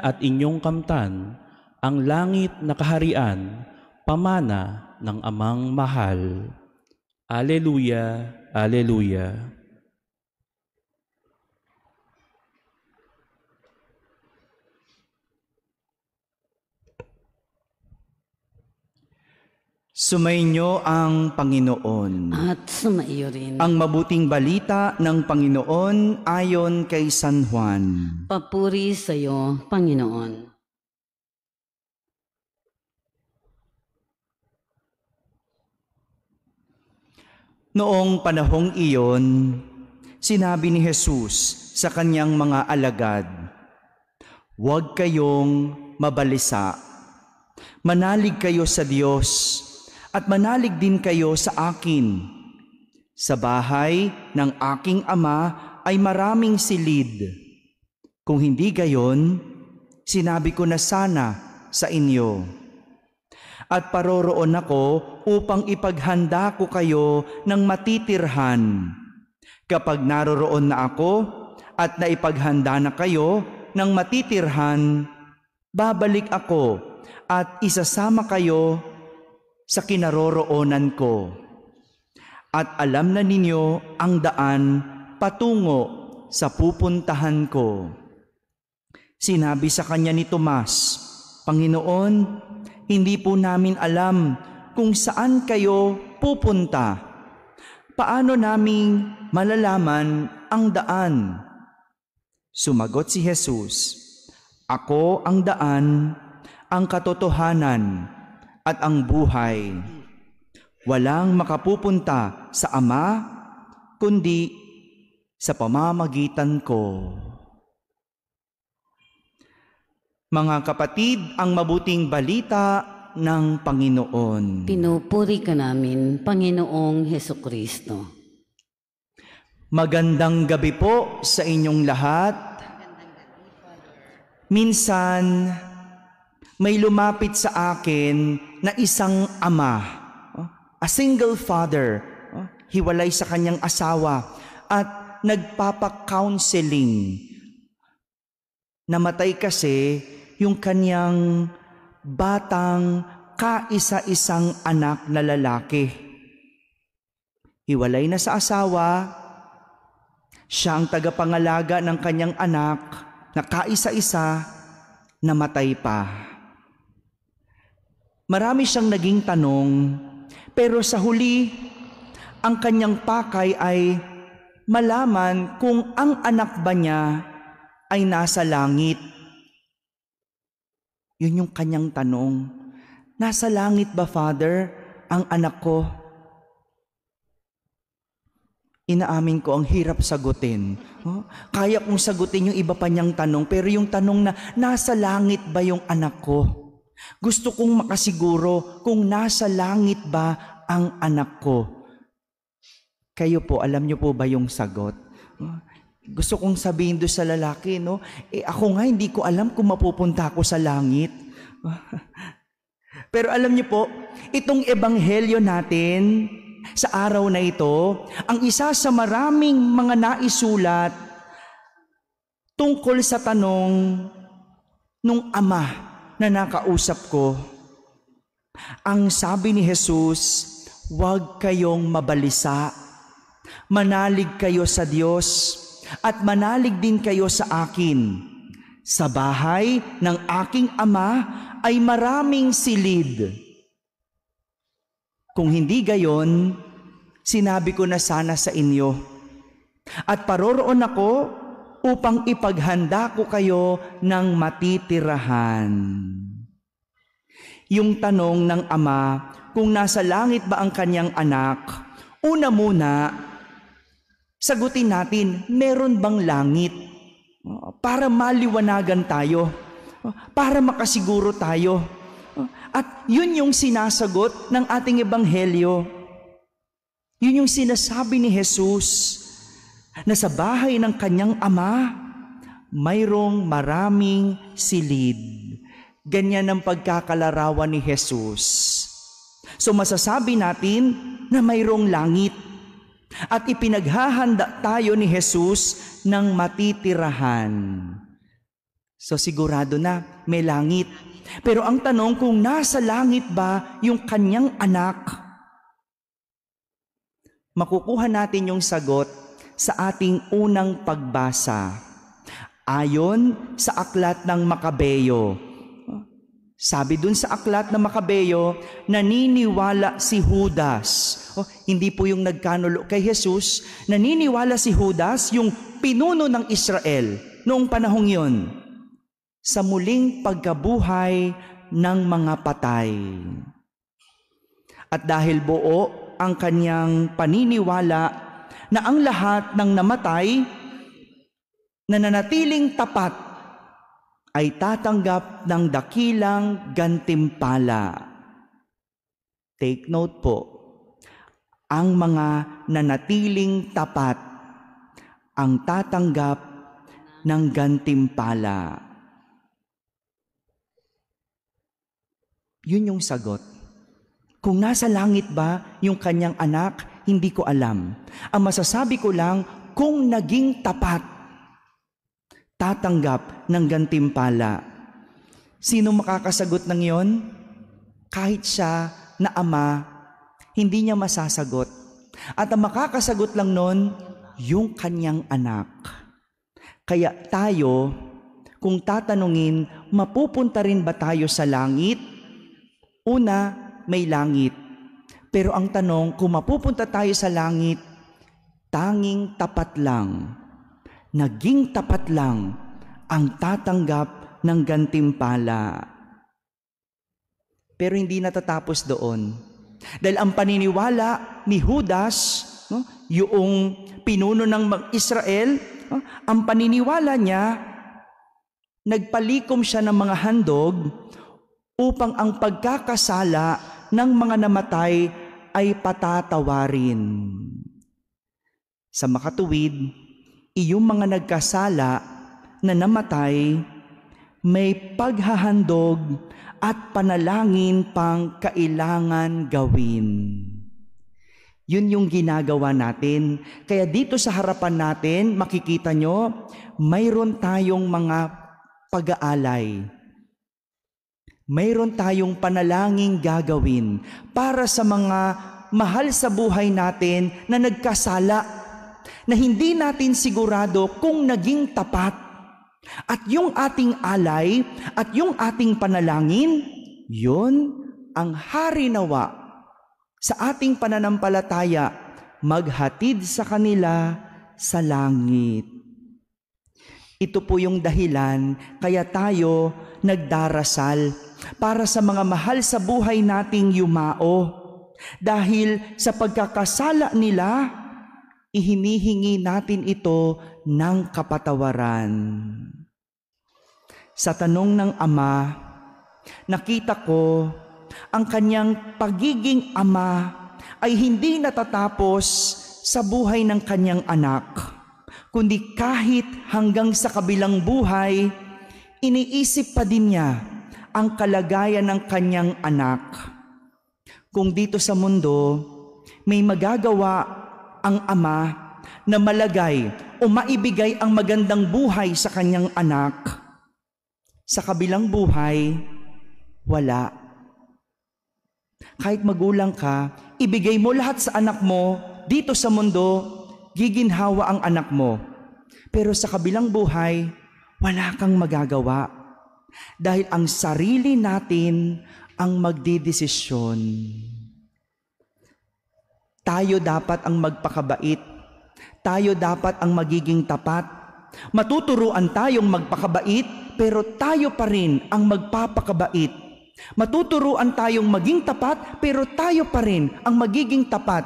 at inyong kamtan ang langit na kaharian, pamana ng Amang mahal. Alleluia, Alleluia. Sumainyo ang Panginoon. At sumaiyo rin. Ang mabuting balita ng Panginoon ayon kay San Juan. Papuri sa iyo, Panginoon. Noong panahong iyon, sinabi ni Jesus sa kanyang mga alagad, "Huwag kayong mabalisa. Manalig kayo sa Diyos at manalig din kayo sa akin. Sa bahay ng aking Ama ay maraming silid. Kung hindi gayon, sinabi ko na sana sa inyo. At paroroon ako upang ipaghanda ko kayo ng matitirhan. Kapag naroroon na ako at naipaghanda na kayo ng matitirhan, babalik ako at isasama kayo sa kinaroroonan ko. At alam na ninyo ang daan patungo sa pupuntahan ko." Sinabi sa kanya ni Tomas, "Panginoon, hindi po namin alam kung saan kayo pupunta. Paano naming malalaman ang daan?" Sumagot si Jesus, "Ako ang daan, ang katotohanan, at ang buhay. Walang makapupunta sa Ama, kundi sa pamamagitan ko." Mga kapatid, ang mabuting balita ng Panginoon. Pinupuri ka namin, Panginoong Hesukristo. Magandang gabi po sa inyong lahat. Minsan, may lumapit sa akin na isang ama, a single father, hiwalay sa kanyang asawa at nagpapa-counseling. Namatay kasi yung kanyang batang kaisa-isang anak na lalaki. Hiwalay na sa asawa, siya ang tagapangalaga ng kanyang anak na kaisa-isa, namatay pa. Marami siyang naging tanong, pero sa huli, ang kanyang pakay ay malaman kung ang anak ba niya ay nasa langit. Yun yung kanyang tanong. Nasa langit ba, Father, ang anak ko? Inaamin ko, ang hirap sagutin. Kaya kong sagutin yung iba pa niyang tanong, pero yung tanong na, nasa langit ba yung anak ko? Gusto kong makasiguro kung nasa langit ba ang anak ko. Kayo po, alam niyo po ba yung sagot? Gusto kong sabihin doon sa lalaki, no? Ako nga, hindi ko alam kung mapupunta ako sa langit. Pero alam niyo po, itong ebanghelyo natin sa araw na ito, ang isa sa maraming mga naisulat tungkol sa tanong nung ama na nakausap ko. Ang sabi ni Jesus, "Huwag kayong mabalisa. Manalig kayo sa Diyos at manalig din kayo sa akin. Sa bahay ng aking Ama ay maraming silid. Kung hindi gayon, sinabi ko na sana sa inyo. At paroroon ako upang ipaghanda ko kayo ng matitirahan." Yung tanong ng ama kung nasa langit ba ang kanyang anak, una muna, sagutin natin, meron bang langit? Para maliwanagan tayo, para makasiguro tayo. At yun yung sinasagot ng ating ebanghelyo. Yun yung sinasabi ni Jesus, na sa bahay ng kanyang ama, mayroong maraming silid. Ganyan ang pagkakalarawan ni Jesus. So masasabi natin na mayroong langit at ipinaghahanda tayo ni Jesus ng matitirahan. So sigurado na may langit. Pero ang tanong, kung nasa langit ba yung kanyang anak, makukuha natin yung sagot sa ating unang pagbasa. Ayon sa aklat ng Makabeyo. Sabi dun sa aklat ng Makabeyo, naniniwala si Judas. Hindi po yung nagkanulo kay Jesus. Naniniwala si Judas, yung pinuno ng Israel noong panahong yun, sa muling pagkabuhay ng mga patay. At dahil buo ang kanyang paniniwala na ang lahat ng namatay na nanatiling tapat ay tatanggap ng dakilang gantimpala. Take note po, ang mga nanatiling tapat ang tatanggap ng gantimpala. Yun yung sagot. Kung nasa langit ba yung kanyang anak, hindi ko alam. Ang masasabi ko lang, kung naging tapat, tatanggap ng gantimpala. Sino makakasagot ng yon? Kahit siya na ama, hindi niya masasagot. At ang makakasagot lang nun, yung kanyang anak. Kaya tayo, kung tatanungin, mapupunta rin ba tayo sa langit? Una, may langit. Pero ang tanong, kung mapupunta tayo sa langit, tanging tapat lang, naging tapat lang ang tatanggap ng gantimpala. Pero hindi natatapos doon. Dahil ang paniniwala ni Judas, yung pinuno ng Israel, ang paniniwala niya, nagpalikom siya ng mga handog upang ang pagkakasala ng mga namatay ay patatawarin. Sa makatuwid, iyong mga nagkasala na namatay, may paghahandog at panalangin pang kailangan gawin. Yun yung ginagawa natin. Kaya dito sa harapan natin, makikita nyo, mayroon tayong mga pag-aalay. Mayroon tayong panalangin gagawin para sa mga mahal sa buhay natin na nagkasala, na hindi natin sigurado kung naging tapat. At yung ating alay at yung ating panalangin, yun ang harinawa sa ating pananampalataya, maghatid sa kanila sa langit. Ito po yung dahilan kaya tayo nagdarasal para sa mga mahal sa buhay nating yumao. Dahil sa pagkakasala nila, ihinihingi natin ito ng kapatawaran. Sa tanong ng ama, nakita ko ang kanyang pagiging ama ay hindi natatapos sa buhay ng kanyang anak, kundi kahit hanggang sa kabilang buhay, iniisip pa din niya ang kalagayan ng kanyang anak. Kung dito sa mundo, may magagawa ang ama na malagay o maibigay ang magandang buhay sa kanyang anak, sa kabilang buhay, wala. Kahit magulang ka, ibigay mo lahat sa anak mo, dito sa mundo, giginhawa ang anak mo. Pero sa kabilang buhay, wala kang magagawa. Dahil ang sarili natin ang magdidesisyon. Tayo dapat ang magpakabait. Tayo dapat ang magiging tapat. Matuturuan tayong magpakabait, pero tayo pa rin ang magpapakabait. Matuturuan tayong maging tapat, pero tayo pa rin ang magiging tapat.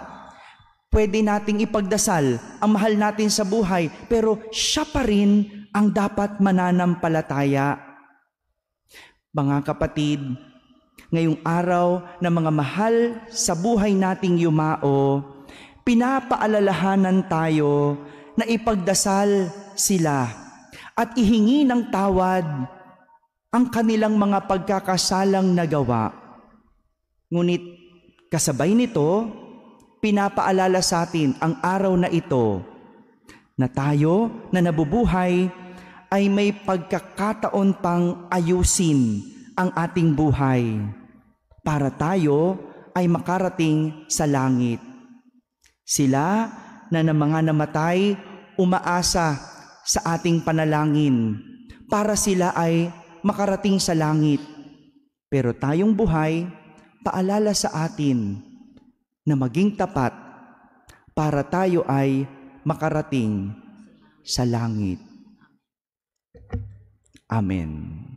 Pwede nating ipagdasal ang mahal natin sa buhay, pero siya pa rin ang dapat mananampalataya. Mga kapatid, ngayong araw na mga mahal sa buhay nating yumao, pinapaalalahanan tayo na ipagdasal sila at ihingi ng tawad ang kanilang mga pagkakasalang nagawa. Ngunit kasabay nito, pinapaalala sa atin ang araw na ito na tayo na nabubuhay ay may pagkakataon pang ayusin ang ating buhay para tayo ay makarating sa langit. Sila na ng mga namatay umaasa sa ating panalangin para sila ay makarating sa langit. Pero tayong buhay, paalala sa atin na maging tapat para tayo ay makarating sa langit. Amen.